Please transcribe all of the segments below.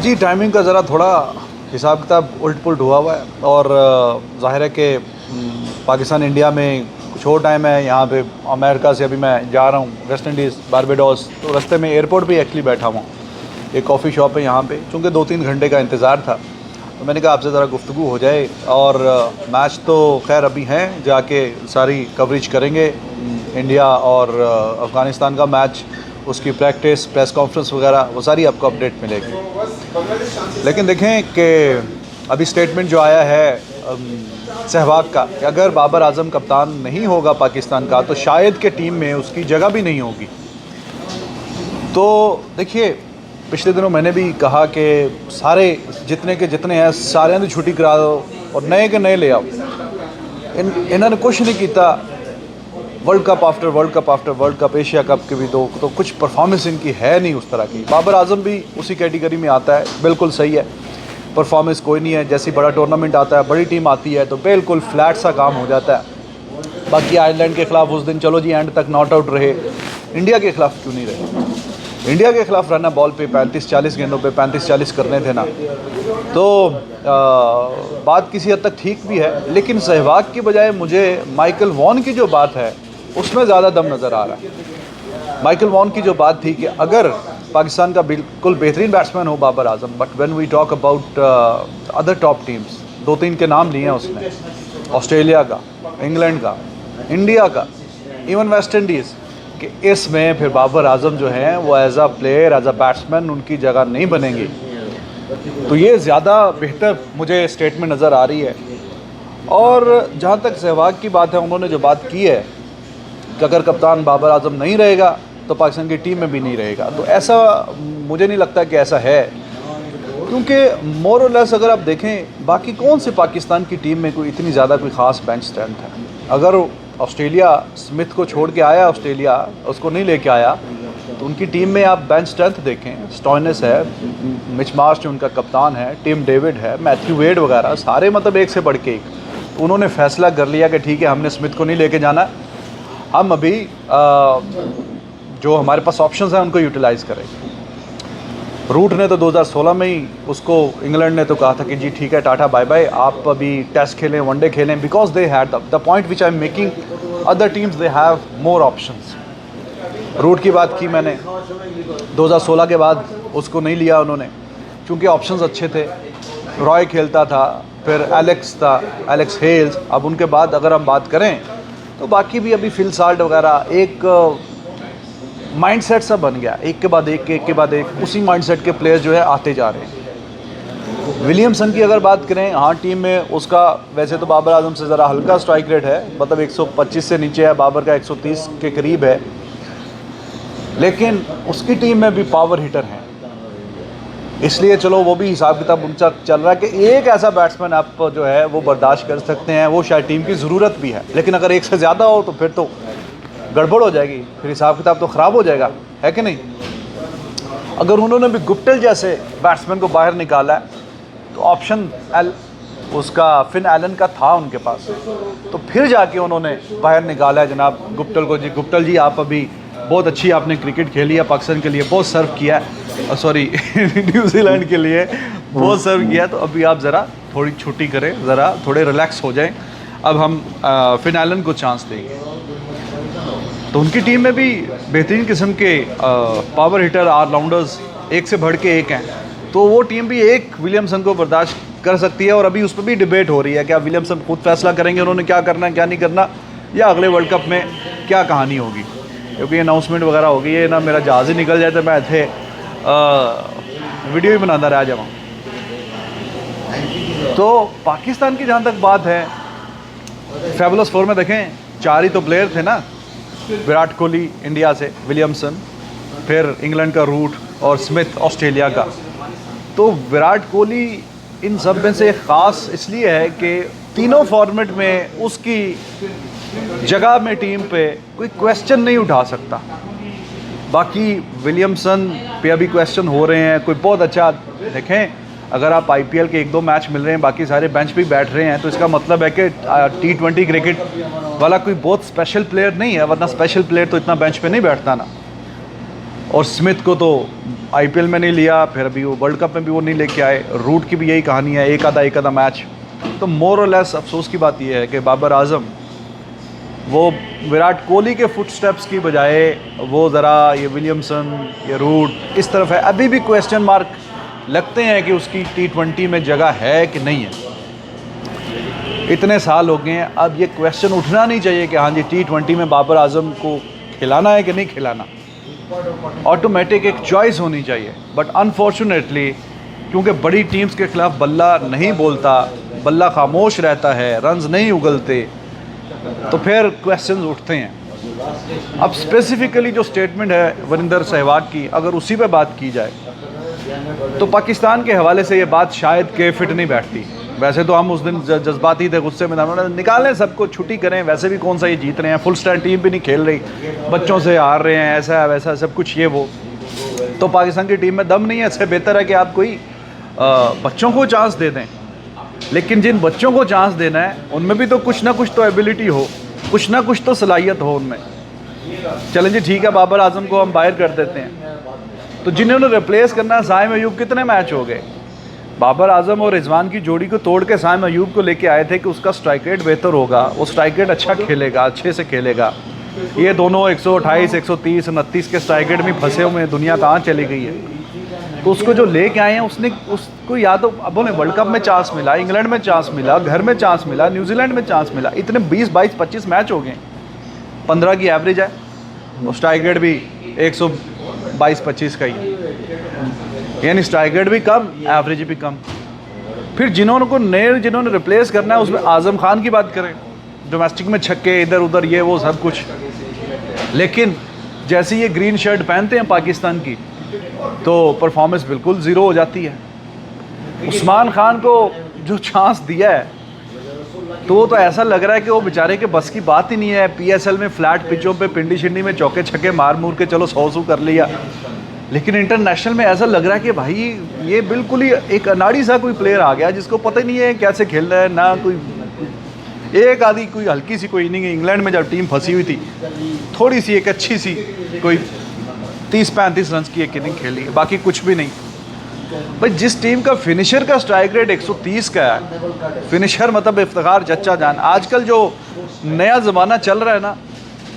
जी, timing का ज़रा थोड़ा हिसाब किताब उलट-पुलट हुआ है और ज़ाहिर है कि पाकिस्तान इंडिया में कुछ और टाइम है। यहाँ पे अमेरिका से अभी मैं जा रहा हूँ वेस्ट इंडीज़, बारबाडोस, तो रास्ते में एयरपोर्ट पे एक्चुअली बैठा हुआ हूँ। एक कॉफ़ी शॉप है यहाँ पे, चूँकि 2-3 घंटे का इंतज़ार था, तो मैंने कहा आपसे ज़रा गुफ्तगू हो जाए। और मैच तो खैर अभी हैं, जाके सारी कवरेज करेंगे। इंडिया और अफ़गानिस्तान का मैच, उसकी प्रैक्टिस, प्रेस कॉन्फ्रेंस वगैरह वो सारी आपको अपडेट मिलेगी। लेकिन देखें कि अभी स्टेटमेंट जो आया है सहवाग का कि अगर बाबर आजम कप्तान नहीं होगा पाकिस्तान का तो शायद के टीम में उसकी जगह भी नहीं होगी। तो देखिए, पिछले दिनों मैंने भी कहा कि सारे जितने के जितने हैं सारे की छुट्टी करा दो और नए के नए ले आओ। इन्होंने कुछ नहीं किया। World cup after world cup after world cup, Asia cup के भी तो कुछ परफॉर्मेंस इनकी है नहीं उस तरह की। बाबर आजम भी उसी कैटेगरी में आता है, बिल्कुल सही है, परफॉर्मेंस कोई नहीं है। जैसी बड़ा टूर्नामेंट आता है, बड़ी टीम आती है तो बिल्कुल फ्लैट सा काम हो जाता है। बाकी आयरलैंड के ख़िलाफ़ उस दिन चलो जी एंड तक नॉट आउट रहे, इंडिया के ख़िलाफ़ क्यों नहीं रहे? इंडिया के ख़िलाफ़ रन बॉल पे 35-40 गेंदों पे 35-40 करने थे ना। तो बात किसी हद तक ठीक भी है, लेकिन सहवाग की बजाय मुझे माइकल वॉन की जो बात है उसमें ज़्यादा दम नज़र आ रहा है। माइकल वॉन की जो बात थी कि अगर पाकिस्तान का बिल्कुल बेहतरीन बैट्समैन हो Babar Azam, but when we talk about other top teams, 2-3 के नाम लिए हैं उसने, ऑस्ट्रेलिया का, इंग्लैंड का, इंडिया का, इवन वेस्ट इंडीज़, कि इसमें फिर बाबर आजम जो हैं वो as a player, as a batsman उनकी जगह नहीं बनेंगी। तो ये ज़्यादा बेहतर मुझे स्टेटमेंट नज़र आ रही है। और जहाँ तक सहवाग की बात है, उन्होंने जो बात की है कि अगर कप्तान बाबर आजम नहीं रहेगा तो पाकिस्तान की टीम में भी नहीं रहेगा, तो ऐसा मुझे नहीं लगता कि ऐसा है। क्योंकि मोर और लेस अगर आप देखें, बाकी कौन से पाकिस्तान की टीम में कोई इतनी ज़्यादा कोई ख़ास बेंच स्ट्रेंथ है। अगर ऑस्ट्रेलिया स्मिथ को छोड़ के आया, ऑस्ट्रेलिया उसको नहीं लेके आया, तो उनकी टीम में आप बेंच स्ट्रेंथ देखें, स्टॉइनिस है, मिच मार्श जो उनका कप्तान है, टिम डेविड है, मैथ्यू वेड वगैरह, सारे मतलब एक से बढ़ के एक। तो उन्होंने फैसला कर लिया कि ठीक है, हमने स्मिथ को नहीं लेके जाना, हम अभी जो हमारे पास ऑप्शंस हैं उनको यूटिलाइज़ करेंगे। रूट ने तो 2016 में ही उसको, इंग्लैंड ने तो कहा था कि जी ठीक है, टाटा बाय बाय, आप अभी टेस्ट खेलें, वनडे खेलें, because they had the point which I am making, other teams they have more options. Root की बात की मैंने, 2016 के बाद उसको नहीं लिया उन्होंने क्योंकि ऑप्शंस अच्छे थे। रॉय खेलता था, फिर एलेक्स था, एलेक्स हेल्स। अब उनके बाद अगर हम बात करें तो बाकी भी अभी फिल साल्ट वगैरह, एक माइंडसेट सा बन गया, एक के बाद एक, उसी माइंडसेट के प्लेयर्स जो है आते जा रहे हैं। विलियमसन की अगर बात करें, हाँ टीम में उसका वैसे तो बाबर आजम से ज़रा हल्का स्ट्राइक रेट है, मतलब 125 से नीचे है, बाबर का 130 के करीब है, लेकिन उसकी टीम में भी पावर हिटर हैं, इसलिए चलो वो भी हिसाब किताब उनका चल रहा है कि एक ऐसा बैट्समैन आप जो है वो बर्दाश्त कर सकते हैं, वो शायद टीम की ज़रूरत भी है। लेकिन अगर एक से ज़्यादा हो तो फिर तो गड़बड़ हो जाएगी, फिर हिसाब किताब तो ख़राब हो जाएगा, है कि नहीं? अगर उन्होंने भी गुप्टिल जैसे बैट्समैन को बाहर निकाला है तो ऑप्शन उसका फिन एलन का था उनके पास, तो फिर जाके उन्होंने बाहर निकाला है जनाब गुप्टिल को। जी गुप्टिल जी, आप अभी बहुत अच्छी आपने क्रिकेट खेली है, पाकिस्तान के लिए बहुत सर्व किया है, सॉरी न्यूजीलैंड के लिए बहुत सर्व किया है, तो अभी आप ज़रा थोड़ी छुट्टी करें, ज़रा थोड़े रिलैक्स हो जाएं, अब हम फिन एलन को चांस देंगे। तो उनकी टीम में भी बेहतरीन किस्म के पावर हिटर, ऑलराउंडर्स एक से बढ़ के एक हैं, तो वो टीम भी एक विलियमसन को बर्दाश्त कर सकती है। और अभी उस पर भी डिबेट हो रही है कि आप विलियमसन खुद फैसला करेंगे उन्होंने क्या करना है क्या नहीं करना, या अगले वर्ल्ड कप में क्या कहानी होगी, क्योंकि अनाउंसमेंट वगैरह हो गई है ना। मेरा जहाज़ ही निकल जाए तो मैं थे वीडियो ही बनाता रह जाऊँ। तो पाकिस्तान की जहाँ तक बात है, फैबुलस फोर में देखें 4 ही तो प्लेयर थे ना, विराट कोहली इंडिया से, विलियमसन, फिर इंग्लैंड का रूट और स्मिथ ऑस्ट्रेलिया का। तो विराट कोहली इन सब में से ख़ास इसलिए है कि तीनों फॉर्मेट में उसकी जगह में टीम पे कोई क्वेश्चन नहीं उठा सकता। बाकी विलियमसन पे अभी क्वेश्चन हो रहे हैं, कोई बहुत अच्छा देखें, अगर आप आईपीएल के 1-2 मैच मिल रहे हैं, बाकी सारे बेंच पे बैठ रहे हैं, तो इसका मतलब है कि T20 क्रिकेट वाला कोई बहुत स्पेशल प्लेयर नहीं है, वरना स्पेशल प्लेयर तो इतना बेंच पे नहीं बैठता ना। और स्मिथ को तो आईपीएल में नहीं लिया, फिर अभी वो वर्ल्ड कप में भी वो नहीं लेके आए। रूट की भी यही कहानी है, एक आधा मैच। तो मोर और लेस अफसोस की बात यह है कि बाबर आजम वो विराट कोहली के फुटस्टेप्स की बजाय वो ज़रा ये विलियमसन, ये रूट इस तरफ है। अभी भी क्वेश्चन मार्क लगते हैं कि उसकी T20 में जगह है कि नहीं है। इतने साल हो गए हैं, अब ये क्वेश्चन उठना नहीं चाहिए कि हाँ जी T20 में बाबर आजम को खिलाना है कि नहीं खिलाना। ऑटोमेटिक एक चॉइस होनी चाहिए। बट अनफॉर्चुनेटली क्योंकि बड़ी टीम्स के खिलाफ बल्ला नहीं बोलता, बल्ला खामोश रहता है, रन्स नहीं उगलते, तो फिर क्वेश्चंस उठते हैं। अब स्पेसिफिकली जो स्टेटमेंट है वरिंदर सहवाग की, अगर उसी पे बात की जाए तो पाकिस्तान के हवाले से ये बात शायद के फिट नहीं बैठती। वैसे तो हम उस दिन जज्बाती थे, गुस्से में था, निकालें सबको, छुट्टी करें, वैसे भी कौन सा ये जीत रहे हैं, फुल स्ट्रेंथ टीम भी नहीं खेल रही, बच्चों से हार रहे हैं, ऐसा वैसा सब कुछ ये वो। तो पाकिस्तान की टीम में दम नहीं है, इससे बेहतर है कि आप कोई बच्चों को चांस दे दें। लेकिन जिन बच्चों को चांस देना है उनमें भी तो कुछ ना कुछ तो एबिलिटी हो, कुछ ना कुछ तो सलाहियत हो उनमें। चलें जी ठीक है, बाबर आजम को हम बाहर कर देते हैं। तो जिन्होंने रिप्लेस करना है, साइम अयूब, कितने मैच हो गए? बाबर आजम और रिजवान की जोड़ी को तोड़ के साइम अयूब को लेके आए थे कि उसका स्ट्राइक रेट बेहतर होगा, वो स्ट्राइक रेट अच्छा खेलेगा, अच्छे से खेलेगा। ये दोनों 128, 130, 29 के स्ट्राइक रेट में फंसे हुए हैं, दुनिया कहाँ चली गई है। तो उसको जो लेके आए हैं उसको या तो अब उन्हें वर्ल्ड कप में चांस मिला, इंग्लैंड में चांस मिला, घर में चांस मिला, न्यूजीलैंड में चांस मिला। इतने 20, 22, 25 मैच हो गए, 15 की एवरेज है, और स्ट्राइक रेट भी 122-25 का ही है, यानी स्ट्राइक रेट भी कम, एवरेज भी कम। फिर जिन्होंने रिप्लेस करना है उसमें आज़म खान की बात करें, डोमेस्टिक में छक्के इधर उधर ये वो सब कुछ। लेकिन जैसे ये ग्रीन शर्ट पहनते हैं पाकिस्तान की तो परफॉर्मेंस बिल्कुल ज़ीरो हो जाती है। उस्मान खान को जो चांस दिया है तो ऐसा लग रहा है कि वो बेचारे के बस की बात ही नहीं है। PSL में फ्लैट पिचों पे पिंडी शिंडी में चौके छक्के मार मूर के चलो 100 कर लिया, लेकिन इंटरनेशनल में ऐसा लग रहा है कि भाई ये बिल्कुल ही एक अनाड़ी सा कोई प्लेयर आ गया जिसको पता ही नहीं है कैसे खेलना है। ना कोई एक आधी कोई हल्की सी कोई इनिंग, इंग्लैंड में जब टीम फंसी हुई थी, थोड़ी सी एक अच्छी सी कोई 30-35 रन की एक इनिंग खेली, बाकी कुछ भी नहीं। भाई जिस टीम का फिनिशर का स्ट्राइक रेट 130 का है, फिनिशर मतलब इफ्तिखार चच्चा जान, आजकल जो नया ज़माना चल रहा है ना,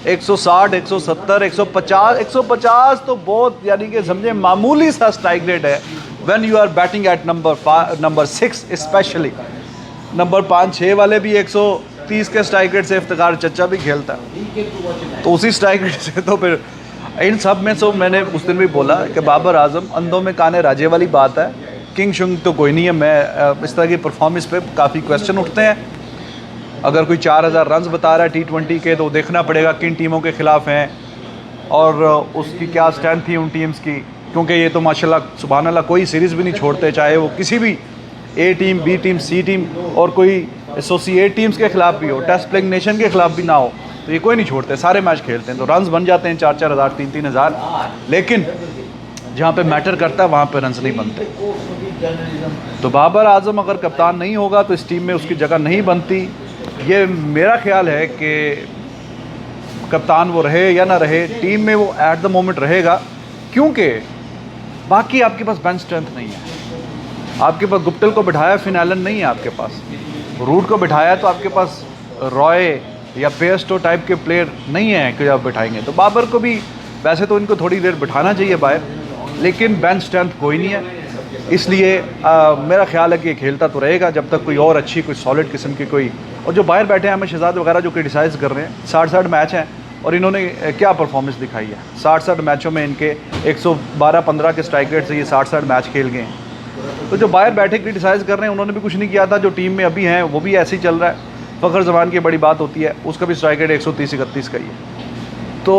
160, 170, 150 तो बहुत यानी कि समझे मामूली सा स्ट्राइक रेट है। When you are batting at number 6 specially, number 5-6 वाले भी 130 के स्ट्राइक रेट से इफ्तिखार चच्चा भी खेलता है। तो उसी स्ट्राइक रेट से तो फिर इन सब में तो मैंने उस दिन भी बोला कि बाबर आजम अंधों में काने राजे वाली बात है, किंग शुंग तो कोई नहीं है। मैं इस तरह की परफॉर्मेंस पे काफ़ी क्वेश्चन उठते हैं। अगर कोई 4000 रन बता रहा है T20 के, तो देखना पड़ेगा किन टीमों के ख़िलाफ़ हैं और उसकी क्या स्ट्रेंथ थी उन टीम्स की, क्योंकि ये तो माशाल्लाह सुभान अल्लाह कोई सीरीज़ भी नहीं छोड़ते, चाहे वो किसी भी A team, B team, C team और कोई एसोसिएट टीम्स के ख़िलाफ़ भी हो, टेस्ट प्लेइंग नेशन के ख़िलाफ़ भी ना हो, तो ये कोई नहीं छोड़ते, सारे मैच खेलते हैं। तो रन्स बन जाते हैं 4-4 हज़ार, 3-3 हज़ार, लेकिन जहाँ पे मैटर करता है वहाँ पे रन्स नहीं बनते। तो बाबर आजम अगर कप्तान नहीं होगा तो इस टीम में उसकी जगह नहीं बनती। ये मेरा ख्याल है कि कप्तान वो रहे या ना रहे, टीम में वो एट द मोमेंट रहेगा, क्योंकि बाकी आपके पास बेंच स्ट्रेंथ नहीं है। आपके पास गुप्टिल को बिठाया, फिनैलन नहीं है आपके पास, रूट को बिठाया तो आपके पास रॉय या पेयरस्टो टाइप के प्लेयर नहीं है कि आप बिठाएंगे। तो बाबर को भी वैसे तो इनको थोड़ी देर बिठाना चाहिए बाहर, लेकिन बेंच स्ट्रेंथ कोई नहीं है। इसलिए मेरा ख्याल है कि खेलता तो रहेगा जब तक कोई और अच्छी कोई सॉलिड किस्म की कोई, और जो बाहर बैठे हैं हमें शहजाद वगैरह जो क्रिटिसाइज़ कर रहे हैं, 60 मैच हैं और इन्होंने क्या परफॉर्मेंस दिखाई है। 60 मैचों में इनके 112-15 के स्ट्राइक रेट से ये 60 मैच खेल गए हैं। तो जो बाहर बैठे क्रिटिसाइज़ कर रहे हैं उन्होंने भी कुछ नहीं किया था, जो टीम में अभी हैं वो भी ऐसे ही चल रहा है। फ़खर जमान की बड़ी बात होती है, उसका भी स्ट्राइक रेट 130-31 का ही है। तो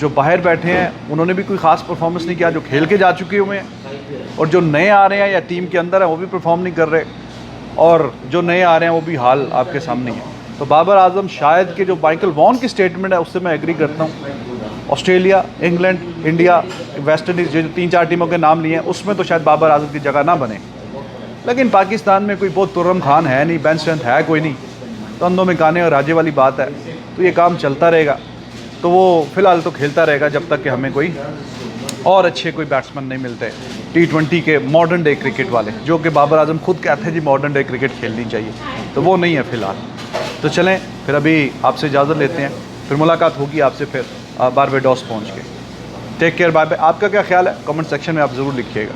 जो बाहर बैठे हैं उन्होंने भी कोई ख़ास परफॉर्मेंस नहीं किया, जो खेल के जा चुके हुए हैं, और जो नए आ रहे हैं या टीम के अंदर हैं वो भी परफॉर्म नहीं कर रहे, और जो नए आ रहे हैं वो भी हाल आपके सामने है। तो बाबर आजम शायद कि जो माइकल वॉन की स्टेटमेंट है उससे मैं एग्री करता हूँ। Australia, England, India, West Indies, जो 3-4 टीमों के नाम लिए हैं उसमें तो शायद बाबर आजम की जगह ना बने, लेकिन पाकिस्तान में कोई बहुत तुर्रम खान है नहीं, बेंच स्ट्रेंथ है कोई नहीं, तो अंधों में काने और राजे वाली बात है। तो ये काम चलता रहेगा, तो वो फ़िलहाल तो खेलता रहेगा जब तक कि हमें कोई और अच्छे कोई बैट्समैन नहीं मिलते T20 के मॉडर्न डे क्रिकेट वाले, जो कि बाबर आजम खुद कहते हैं जी मॉडर्न डे क्रिकेट खेलनी चाहिए, तो वो नहीं है फ़िलहाल। तो चलें फिर अभी आपसे इजाज़त लेते हैं, फिर मुलाकात होगी आपसे फिर बारबेडोस पहुँच के। Take care, bye bye. आपका क्या ख्याल है कमेंट सेक्शन में आप ज़रूर लिखिएगा।